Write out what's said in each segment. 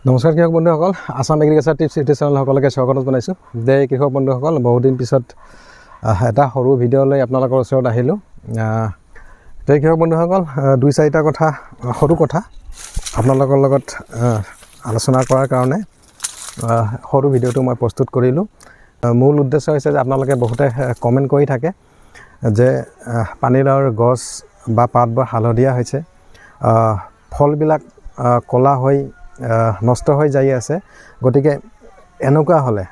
নমস্কাৰ কৃষক বন্ধুসকল, Assam agriculture tips YouTube channel সকলোকে স্বাগত জনাইছোঁ। যে কৃষক বন্ধুসকল, বহুদিন পিছত এটা সৰু ভিডিঅ' লৈ আপোনালোকৰ ওচৰত আহিলোঁ। যে কৃষক বন্ধুসকল, দুই চাৰিটা কথা সৰু কথা আপোনালোকৰ লগত আলোচনা কৰাৰ কাৰণে সৰু ভিডিঅ'টো মই প্ৰস্তুত কৰিলোঁ। মূল উদ্দেশ্য হৈছে যে আপোনালোকে বহুতে কমেণ্ট কৰি থাকে যে পানীলাওৰ গছ বা পাতবোৰ হালধীয়া হৈছে, ফলবিলাক ক'লা হৈ নষ্ট হৈ যাই আছে। গতিকে এনেকুৱা হ'লে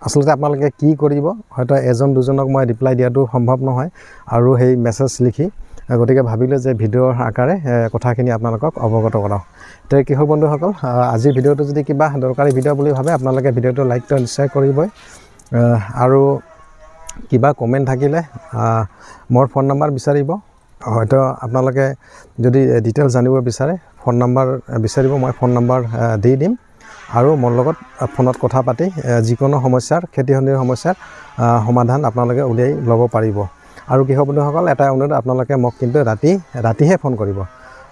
আচলতে আপোনালোকে কি কৰিব? হয়তো এজন দুজনক মই ৰিপ্লাই দিয়াটো সম্ভৱ নহয় আৰু সেই মেছেজ লিখি, গতিকে ভাবিলোঁ যে ভিডিঅ'ৰ আকাৰে কথাখিনি আপোনালোকক অৱগত কৰাওঁ। তো কৃষক বন্ধুসকল, আজিৰ ভিডিঅ'টো যদি কিবা দৰকাৰী ভিডিঅ' বুলি ভাবে আপোনালোকে ভিডিঅ'টো লাইকটো নিশ্চয় কৰিবই। আৰু কিবা কমেণ্ট থাকিলে মোৰ ফোন নম্বৰ বিচাৰিব। হয়তো আপোনালোকে যদি ডিটেইলছ জানিব বিচাৰে ফোন নম্বৰ বিচাৰিব, মই ফোন নম্বৰ দি দিম আৰু মোৰ লগত ফোনত কথা পাতি যিকোনো সমস্যাৰ খেতিসন্ধিৰ সমস্যাৰ সমাধান আপোনালোকে উলিয়াই ল'ব পাৰিব। আৰু কৃষক বন্ধুসকল, এটা অনুৰোধ, আপোনালোকে মোক কিন্তু ৰাতিহে ফোন কৰিব।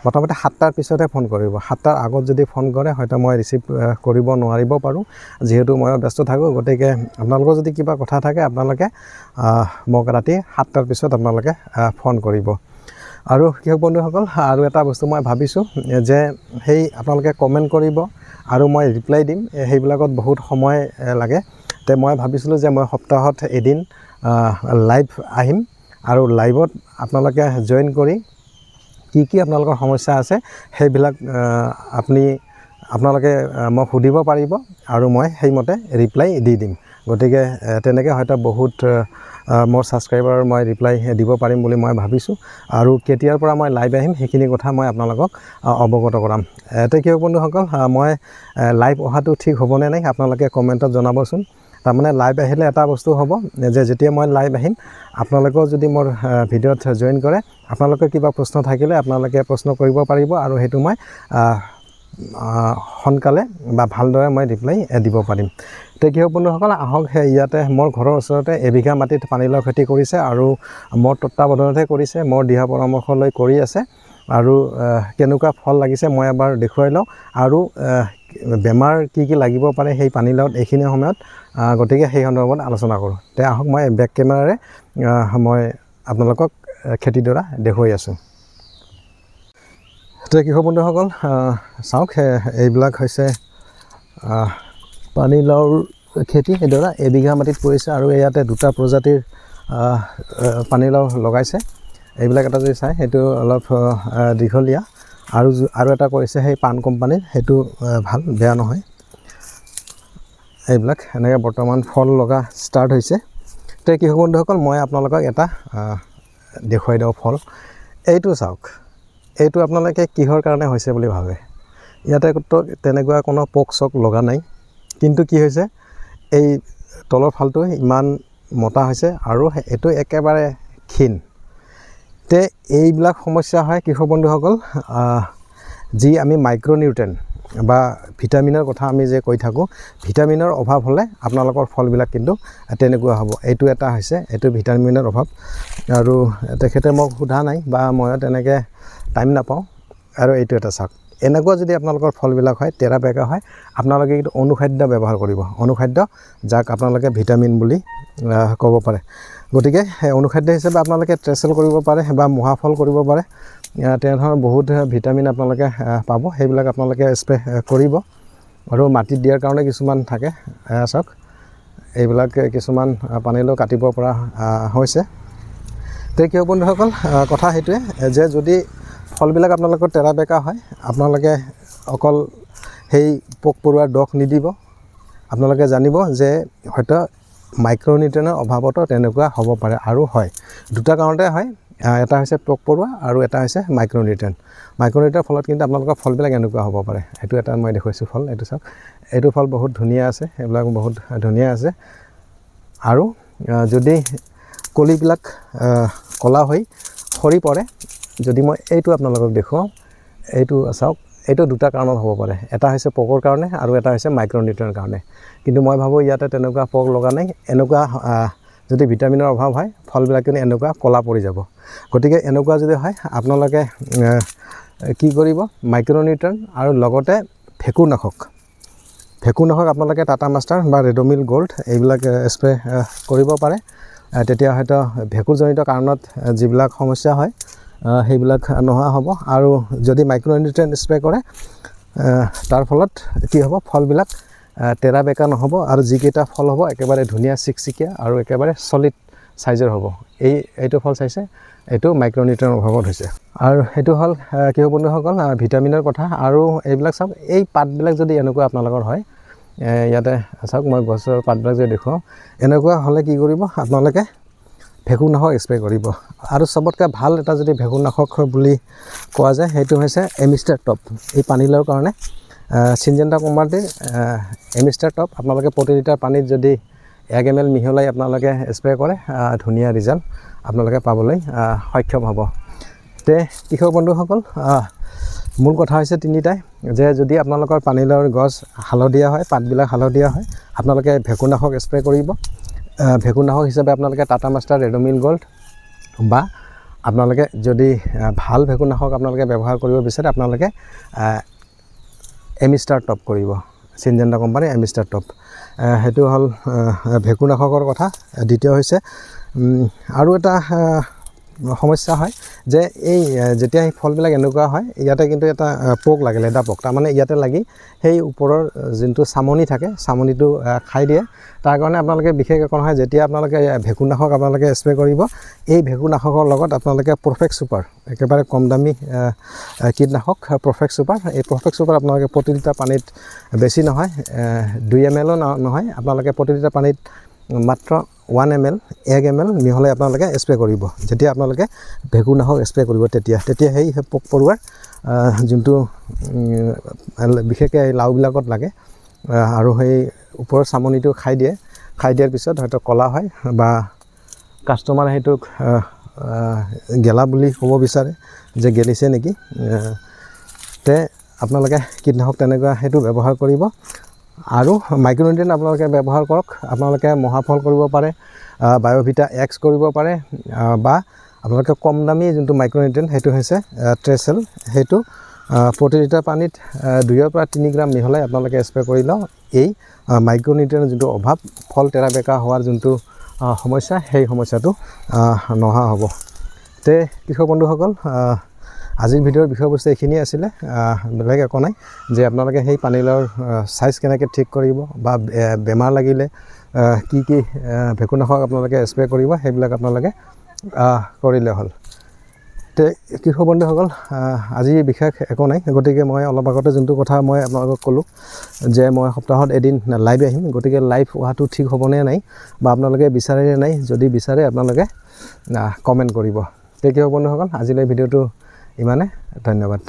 প্ৰথমতে 7টাৰ পিছতহে ফোন কৰিব। 7টাৰ আগত যদি ফোন কৰে হয়তো মই ৰিচিভ কৰিব নোৱাৰিব পাৰোঁ, যিহেতু মই ব্যস্ত থাকোঁ। গতিকে আপোনালোকৰ যদি কিবা কথা থাকে আপোনালোকে মোক ৰাতি 7টাৰ পিছত আপোনালোকে ফোন কৰিব। আৰু কৃষক বন্ধুসকল, আৰু এটা বস্তু মই ভাবিছোঁ যে সেই আপোনালোকে কমেণ্ট কৰিব আৰু মই ৰিপ্লাই দিম, সেইবিলাকত বহুত সময় লাগে। তে মই ভাবিছিলোঁ যে মই সপ্তাহত এদিন লাইভ আহিম আৰু লাইভত আপোনালোকে জইন কৰি কি আপোনালোকৰ সমস্যা আছে সেইবিলাক আপোনালোকে মোক সুধিব পাৰিব আৰু মই সেইমতে ৰিপ্লাই দি দিম। গতিকে তেনেকৈ হয়তো বহুত মোৰ ছাবস্ক্ৰাইবাৰ মই ৰিপ্লাই দিব পাৰিম বুলি মই ভাবিছোঁ। আৰু কেতিয়াৰ পৰা মই লাইভ আহিম সেইখিনি কথা মই আপোনালোকক অৱগত কৰাম। তো কৃষক বন্ধুসকল, মই লাইভ অহাটো ঠিক হ'বনে নাই আপোনালোকে কমেণ্টত জনাবচোন। তাৰমানে লাইভ আহিলে এটা বস্তু হ'ব যে যেতিয়া মই লাইভ আহিম আপোনালোকেও যদি মোৰ ভিডিঅ'ত জইন কৰে, আপোনালোকৰ কিবা প্ৰশ্ন থাকিলে আপোনালোকে প্ৰশ্ন কৰিব পাৰিব আৰু সেইটো মই সোনকালে বা ভালদৰে মই ৰিপ্লাই দিব পাৰিম। তো কৃষক বন্ধুসকল, আহক ইয়াতে মোৰ ঘৰৰ ওচৰতে এবিঘা মাটিত পানীলাও খেতি কৰিছে আৰু মোৰ তত্ত্বাৱধানতহে কৰিছে, মোৰ দিহা পৰামৰ্শ লৈ কৰি আছে। আৰু কেনেকুৱা ফল লাগিছে মই এবাৰ দেখুৱাই লওঁ আৰু বেমাৰ কি লাগিব পাৰে সেই পানীলাওত এইখিনি সময়ত, গতিকে সেই সন্দৰ্ভত আলোচনা কৰোঁ। তে আহক মই বেক কেমেৰাৰে মই আপোনালোকক খেতিডৰা দেখুৱাই আছোঁ। তো কৃষক বন্ধুসকল, চাওক, এইবিলাক হৈছে পানীলাওৰ খেতি। এইডৰা এবিঘা মাটিত কৰিছে আৰু ইয়াতে দুটা প্ৰজাতিৰ পানীলাও লগাইছে। এইবিলাক এটা যদি চাই সেইটো অলপ দীঘলীয়া, আৰু এটা কৰিছে সেই পাণ কোম্পানীৰ, সেইটো ভাল, বেয়া নহয়। এইবিলাক এনেকৈ বৰ্তমান ফল লগা ষ্টাৰ্ট হৈছে। তো কৃষক বন্ধুসকল, মই আপোনালোকক এটা দেখুৱাই দিওঁ ফল। এইটো চাওক, এইটো আপোনালোকে কিহৰ কাৰণে হৈছে বুলি ভাবে? ইয়াতে তেনেকুৱা কোনো পোক চোক লগা নাই, কিন্তু কি হৈছে এই তলৰ ফালটো ইমান মোটা হৈছে আৰু এইটো একেবাৰে ক্ষীণ। তে এইবিলাক সমস্যা হয় কৃষক বন্ধুসকল, যি আমি মাইক্ৰ'নিউট্ৰেণ্ট বা ভিটামিনৰ কথা আমি যে কৈ থাকোঁ, ভিটামিনৰ অভাৱ হ'লে আপোনালোকৰ ফলবিলাক কিন্তু তেনেকুৱা হ'ব। এইটো এটা হৈছে, এইটো ভিটামিনৰ অভাৱ। আৰু তেখেতে মোক সোধা নাই বা ময়ো তেনেকৈ টাইম নাপাওঁ। আৰু এইটো এটা চাওক, এনেকুৱা যদি আপোনালোকৰ ফলবিলাক হয়, তেৰা বেকা হয়, আপোনালোকে কিন্তু অনুখাদ্য ব্যৱহাৰ কৰিব। অনুখাদ্য, যাক আপোনালোকে ভিটামিন বুলি ক'ব পাৰে। গতিকে অনুখাদ্য হিচাপে আপোনালোকে ট্ৰেচেল কৰিব পাৰে বা মহাফল কৰিব পাৰে। তেনেধৰণৰ বহুত ভিটামিন আপোনালোকে পাব, সেইবিলাক আপোনালোকে স্প্ৰে কৰিব। আৰু মাটিত দিয়াৰ কাৰণে কিছুমান থাকে, চাওক এইবিলাক কিছুমান পানীলাও কাটিব পৰা হৈছে। তো কৃষক বন্ধুসকল, কথা সেইটোৱে যে যদি ফলবিলাক আপোনালোকৰ তেৰা বেকা হয়, আপোনালোকে অকল সেই পোক পৰুৱাৰ দোষ নিদিব। আপোনালোকে জানিব যে হয়তো মাইক্ৰ'নিউট্ৰেনৰ অভাৱতো তেনেকুৱা হ'ব পাৰে, আৰু হয়। দুটা কাৰণতে হয়, এটা হৈছে পোক পৰুৱা আৰু এটা হৈছে মাইক্ৰ'নিউট্ৰেন। মাইক্ৰ'নিউট্ৰেনৰ ফলত কিন্তু আপোনালোকৰ ফলবিলাক এনেকুৱা হ'ব পাৰে। এইটো এটা মই দেখুৱাইছোঁ ফল, এইটো চাওক, এইটো ফল বহুত ধুনীয়া আছে, এইবিলাক বহুত ধুনীয়া আছে। আৰু যদি কলিবিলাক ক'লা হৈ সৰি পৰে, যদি মই এইটো আপোনালোকক দেখুৱাওঁ, এইটো চাওক, এইটো দুটা কাৰণত হ'ব পাৰে। এটা হৈছে পোকৰ কাৰণে আৰু এটা হৈছে মাইক্ৰ'নিউট্ৰেনৰ কাৰণে। কিন্তু মই ভাবোঁ ইয়াতে তেনেকুৱা পোক লগা নাই। এনেকুৱা যদি ভিটামিনৰ অভাৱ হয়, ফলবিলাক কিন্তু এনেকুৱা ক'লা পৰি যাব। গতিকে এনেকুৱা যদি হয়, আপোনালোকে কি কৰিব, মাইক্ৰ'নিউট্ৰেন আৰু লগতে ভেঁকুৰনাশক, ভেঁকুৰনাশক আপোনালোকে টাটা মাষ্টাৰ বা ৰেডমিল গ'ল্ড এইবিলাক স্প্ৰে কৰিব পাৰে। তেতিয়া হয়তো ভেঁকুৰজনিত কাৰণত যিবিলাক সমস্যা হয় সেইবিলাক নোহোৱা হ'ব। আৰু যদি মাইক্ৰ'নিউট্ৰিয়েণ্ট স্প্ৰে কৰে তাৰ ফলত কি হ'ব, ফলবিলাক তেৰা বেকা নহ'ব আৰু যিকেইটা ফল হ'ব একেবাৰে ধুনীয়া চিকচিকীয়া আৰু একেবাৰে চলিড চাইজৰ হ'ব। এইটো ফল চাইছে, এইটো মাইক্ৰ'নিউট্ৰিয়েণ্টৰ অভাৱত হৈছে। আৰু সেইটো হ'ল কৃষক বন্ধুসকল ভিটামিনৰ কথা। আৰু এইবিলাক চাওক, এই পাতবিলাক যদি এনেকুৱা আপোনালোকৰ হয়, ইয়াতে চাওক মই গছৰ পাতবিলাক যদি দেখুৱাওঁ, এনেকুৱা হ'লে কি কৰিব আপোনালোকে ভেঁকুৰনাশক স্প্ৰে কৰিব। আৰু চবতকৈ ভাল এটা যদি ভেঁকুৰনাশক বুলি কোৱা যায় সেইটো হৈছে এমিষ্টাৰ টপ। এই পানীলাওৰ কাৰণে চিনজেণ্টা কোম্পানীৰ এমিষ্টাৰ টপ আপোনালোকে প্ৰতি লিটাৰ পানীত যদি 1 ml মিহলাই আপোনালোকে স্প্ৰে কৰে ধুনীয়া ৰিজাল্ট আপোনালোকে পাবলৈ সক্ষম হ'ব। তে কৃষক বন্ধুসকল মূল কথা হৈছে তিনিটাই, যে যদি আপোনালোকৰ পানীলাওৰ গছ হালধীয়া হয়, পাতবিলাক হালধীয়া হয়, আপোনালোকে ভেঁকুৰনাশক স্প্ৰে কৰিব। ভেঁকুৰনাশক হিচাপে আপোনালোকে টাটা মাষ্টাৰ ৰেডমিল গ'ল্ড বা আপোনালোকে যদি ভাল ভেঁকুৰনাশক আপোনালোকে ব্যৱহাৰ কৰিব বিচাৰে আপোনালোকে এমিষ্টাৰ টপ কৰিব, চিনজেণ্টা কোম্পানীৰ এমিষ্টাৰ টপ। সেইটো হ'ল ভেঁকুৰনাশকৰ কথা। দ্বিতীয় হৈছে আৰু এটা সমস্যা হয় যে এই যেতিয়া এই ফলবিলাক এনেকুৱা হয়, ইয়াতে কিন্তু এটা পোক লাগে, লেদা পোক। তাৰমানে ইয়াতে লাগি সেই ওপৰৰ যোনটো চামনি থাকে, চামনিটো খাই দিয়ে। তাৰ কাৰণে আপোনালোকে বিশেষ একো নহয়, যেতিয়া আপোনালোকে ভেঁকুৰনাশক আপোনালোকে স্প্ৰে কৰিব, এই ভেঁকুৰনাশকৰ লগত আপোনালোকে পাৰফেক্ট ছুপাৰ, একেবাৰে কম দামী কীটনাশক পাৰফেক্ট ছুপাৰ, এই পাৰফেক্ট ছুপাৰ আপোনালোকে প্ৰতি লিটাৰ পানীত বেছি নহয় 2 ml নহয়, আপোনালোকে প্ৰতি লিটাৰ পানীত মাত্ৰ 1 ml মিহলাই আপোনালোকে স্প্ৰে কৰিব। যেতিয়া আপোনালোকে ভেঁকুৰনাশক স্প্ৰে কৰিব তেতিয়া সেই পোক পৰুৱাৰ যোনটো বিশেষকৈ এই লাওবিলাকত লাগে আৰু সেই ওপৰৰ চামনিটো খাই দিয়াৰ পিছত হয়তো ক'লা হয় বা কাষ্টমাৰে সেইটোক গেলা বুলি ক'ব বিচাৰে যে গেলিছে নেকি। তে আপোনালোকে কীটনাশক তেনেকুৱা সেইটো ব্যৱহাৰ কৰিব। আৰু মাইক্ৰ'নিউট্ৰিয়েণ্ট আপোনালোকে ব্যৱহাৰ কৰক। আপোনালোকে মহাফল কৰিব পাৰে, বায়'ভিটা X কৰিব পাৰে, বা আপোনালোকে কম দামী যোনটো মাইক্ৰ'নিউট্ৰিয়েণ্ট সেইটো হৈছে ট্ৰেচেল। সেইটো প্ৰতি লিটাৰ পানীত 2 পৰা 3 গ্ৰাম মিহলাই আপোনালোকে স্প্ৰে কৰি লওঁ। এই মাইক্ৰ'নিউট্ৰিয়েণ্টৰ যোনটো অভাৱ, ফল তেৰা বেকা হোৱাৰ যোনটো সমস্যা, সেই সমস্যাটো নোহোৱা হ'ব। তে কৃষক বন্ধুসকল আজিৰ ভিডিঅ'ৰ বিষয়বস্তু এইখিনিয়ে আছিলে। বেলেগ একো নাই, যে আপোনালোকে সেই পানীলাওৰ চাইজ কেনেকৈ ঠিক কৰিব বা বেমাৰ লাগিলে কি ভেঁকুৰনাশক আপোনালোকে স্প্ৰে কৰিব, সেইবিলাক আপোনালোকে কৰিলে হ'ল। তে কৃষক বন্ধুসকল আজি বিশেষ একো নাই। গতিকে মই অলপ আগতে যোনটো কথা মই আপোনালোকক ক'লোঁ যে মই সপ্তাহত এদিন লাইভ আহিম, গতিকে লাইভ অহাটো ঠিক হ'বনে নাই বা আপোনালোকে বিচাৰেনে নাই, যদি বিচাৰে আপোনালোকে কমেণ্ট কৰিব। তে কৃষক বন্ধুসকল আজিলৈ ভিডিঅ'টো ইমানে, ধন্যবাদ।